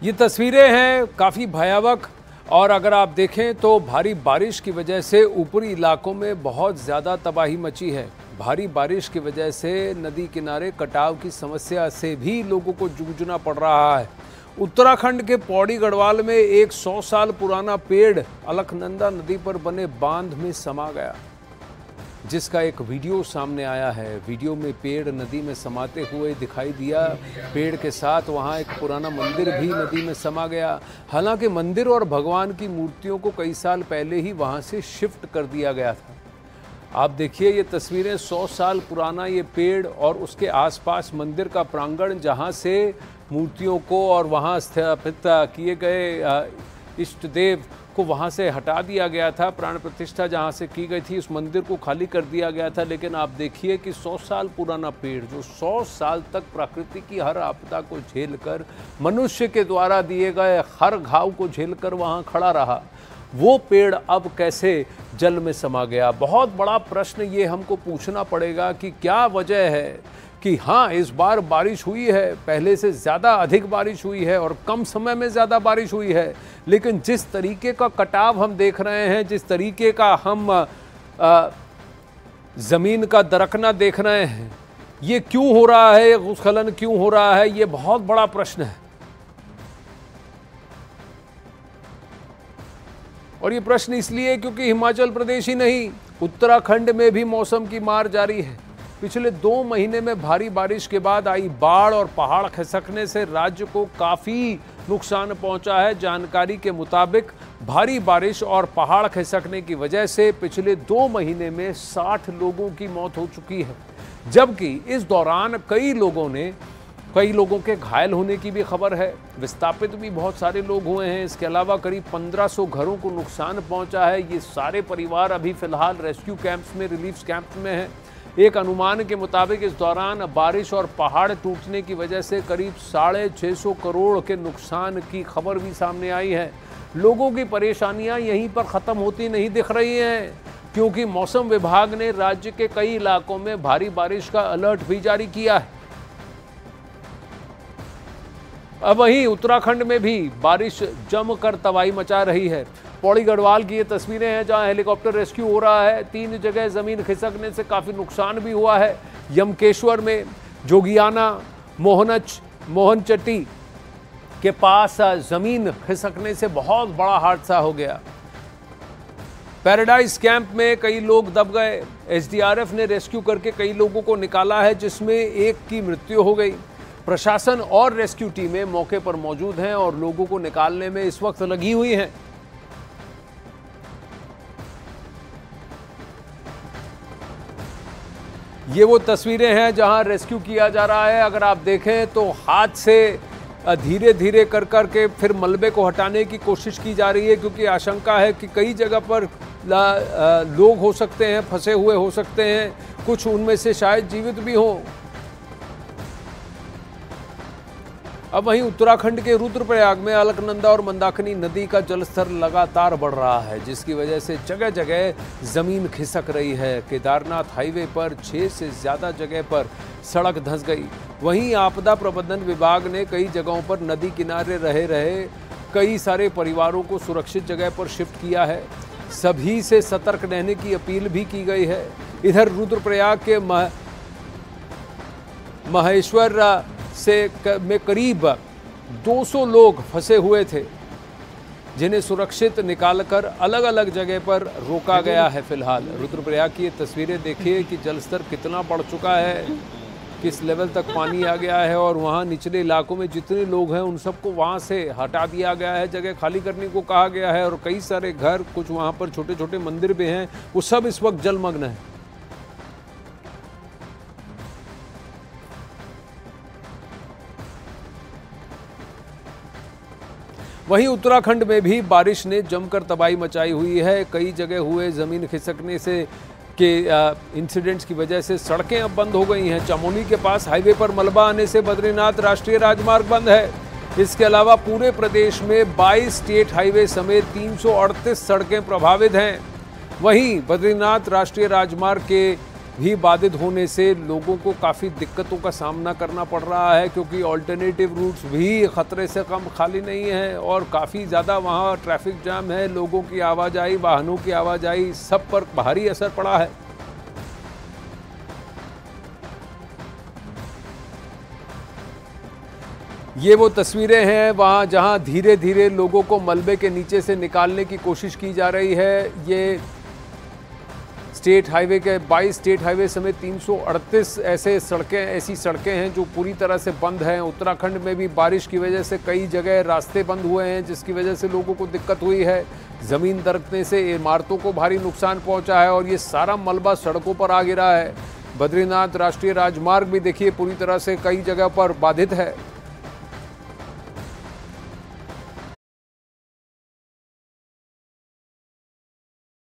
ये तस्वीरें हैं काफ़ी भयावह और अगर आप देखें तो भारी बारिश की वजह से ऊपरी इलाकों में बहुत ज़्यादा तबाही मची है। भारी बारिश की वजह से नदी किनारे कटाव की समस्या से भी लोगों को जूझना पड़ रहा है। उत्तराखंड के पौड़ी गढ़वाल में एक 100 साल पुराना पेड़ अलकनंदा नदी पर बने बांध में समा गया, जिसका एक वीडियो सामने आया है। वीडियो में पेड़ नदी में समाते हुए दिखाई दिया। पेड़ के साथ वहां एक पुराना मंदिर भी नदी में समा गया। हालांकि मंदिर और भगवान की मूर्तियों को कई साल पहले ही वहां से शिफ्ट कर दिया गया था। आप देखिए ये तस्वीरें, 100 साल पुराना ये पेड़ और उसके आसपास मंदिर का प्रांगण, जहां से मूर्तियों को और वहां स्थापित किए गए इष्ट देव को वहाँ से हटा दिया गया था। प्राण प्रतिष्ठा जहाँ से की गई थी, उस मंदिर को खाली कर दिया गया था। लेकिन आप देखिए कि 100 साल पुराना पेड़ जो 100 साल तक प्रकृति की हर आपदा को झेलकर, मनुष्य के द्वारा दिए गए हर घाव को झेलकर वहाँ खड़ा रहा, वो पेड़ अब कैसे जल में समा गया। बहुत बड़ा प्रश्न ये हमको पूछना पड़ेगा कि क्या वजह है कि हाँ, इस बार बारिश हुई है, पहले से ज़्यादा अधिक बारिश हुई है और कम समय में ज़्यादा बारिश हुई है, लेकिन जिस तरीके का कटाव हम देख रहे हैं, जिस तरीके का हम ज़मीन का दरकना देख रहे हैं, ये क्यों हो रहा है, भूस्खलन क्यों हो रहा है, ये बहुत बड़ा प्रश्न है। और ये प्रश्न इसलिए क्योंकि हिमाचल प्रदेश ही नहीं, उत्तराखंड में भी मौसम की मार जारी है। पिछले 2 महीने में भारी बारिश के बाद आई बाढ़ और पहाड़ खिसकने से राज्य को काफ़ी नुकसान पहुंचा है। जानकारी के मुताबिक भारी बारिश और पहाड़ खिसकने की वजह से पिछले 2 महीने में 60 लोगों की मौत हो चुकी है, जबकि इस दौरान कई लोगों के घायल होने की भी खबर है। विस्थापित भी बहुत सारे लोग हुए हैं। इसके अलावा करीब 1500 घरों को नुकसान पहुंचा है। ये सारे परिवार अभी फिलहाल रेस्क्यू कैंप्स में, रिलीफ कैंप्स में हैं। एक अनुमान के मुताबिक इस दौरान बारिश और पहाड़ टूटने की वजह से करीब 650 करोड़ के नुकसान की खबर भी सामने आई है। लोगों की परेशानियां यहीं पर ख़त्म होती नहीं दिख रही हैं, क्योंकि मौसम विभाग ने राज्य के कई इलाकों में भारी बारिश का अलर्ट भी जारी किया है। अब वहीं उत्तराखंड में भी बारिश जमकर तबाही मचा रही है। पौड़ी गढ़वाल की ये तस्वीरें हैं जहां हेलीकॉप्टर रेस्क्यू हो रहा है। 3 जगह ज़मीन खिसकने से काफ़ी नुकसान भी हुआ है। यमकेश्वर में, जोगियाना, मोहनचट्टी के पास ज़मीन खिसकने से बहुत बड़ा हादसा हो गया। पैराडाइज कैंप में कई लोग दब गए। एसडीआरएफ ने रेस्क्यू करके कई लोगों को निकाला है, जिसमें एक की मृत्यु हो गई। प्रशासन और रेस्क्यू टीमें मौके पर मौजूद हैं और लोगों को निकालने में इस वक्त लगी हुई हैं। ये वो तस्वीरें हैं जहां रेस्क्यू किया जा रहा है। अगर आप देखें तो हाथ से धीरे धीरे कर के फिर मलबे को हटाने की कोशिश की जा रही है, क्योंकि आशंका है कि कई जगह पर लोग हो सकते हैं, फंसे हुए हो सकते हैं, कुछ उनमें से शायद जीवित भी हों। अब वहीं उत्तराखंड के रुद्रप्रयाग में अलकनंदा और मंदाकिनी नदी का जलस्तर लगातार बढ़ रहा है, जिसकी वजह से जगह जगह जमीन खिसक रही है। केदारनाथ हाईवे पर 6 से ज़्यादा जगह पर सड़क धंस गई। वहीं आपदा प्रबंधन विभाग ने कई जगहों पर नदी किनारे रहे कई सारे परिवारों को सुरक्षित जगह पर शिफ्ट किया है। सभी से सतर्क रहने की अपील भी की गई है। इधर रुद्रप्रयाग के महेश्वर में करीब 200 लोग फंसे हुए थे, जिन्हें सुरक्षित निकालकर अलग अलग जगह पर रोका गया है। फिलहाल रुद्रप्रयाग की ये तस्वीरें देखिए कि जलस्तर कितना बढ़ चुका है, किस लेवल तक पानी आ गया है, और वहाँ निचले इलाकों में जितने लोग हैं उन सबको वहाँ से हटा दिया गया है, जगह खाली करने को कहा गया है। और कई सारे घर, कुछ वहाँ पर छोटे छोटे मंदिर भी हैं, वो सब इस वक्त जलमग्न हैं। वहीं उत्तराखंड में भी बारिश ने जमकर तबाही मचाई हुई है। कई जगह हुए ज़मीन खिसकने से के इंसिडेंट्स की वजह से सड़कें अब बंद हो गई हैं। चमोली के पास हाईवे पर मलबा आने से बद्रीनाथ राष्ट्रीय राजमार्ग बंद है। इसके अलावा पूरे प्रदेश में 22 स्टेट हाईवे समेत 338 सड़कें प्रभावित हैं। वहीं बद्रीनाथ राष्ट्रीय राजमार्ग के भी बाधित होने से लोगों को काफ़ी दिक्कतों का सामना करना पड़ रहा है, क्योंकि ऑल्टरनेटिव रूट्स भी ख़तरे से कम खाली नहीं हैं और काफ़ी ज़्यादा वहाँ ट्रैफिक जाम है। लोगों की आवाजाही, वाहनों की आवाजाही, सब पर भारी असर पड़ा है। ये वो तस्वीरें हैं वहाँ जहाँ धीरे धीरे लोगों को मलबे के नीचे से निकालने की कोशिश की जा रही है। ये स्टेट हाईवे के 22 स्टेट हाईवे समेत 338 ऐसी सड़कें हैं जो पूरी तरह से बंद हैं। उत्तराखंड में भी बारिश की वजह से कई जगह रास्ते बंद हुए हैं, जिसकी वजह से लोगों को दिक्कत हुई है। ज़मीन दरकने से इमारतों को भारी नुकसान पहुंचा है और ये सारा मलबा सड़कों पर आ गिरा है। बद्रीनाथ राष्ट्रीय राजमार्ग भी देखिए पूरी तरह से कई जगह पर बाधित है।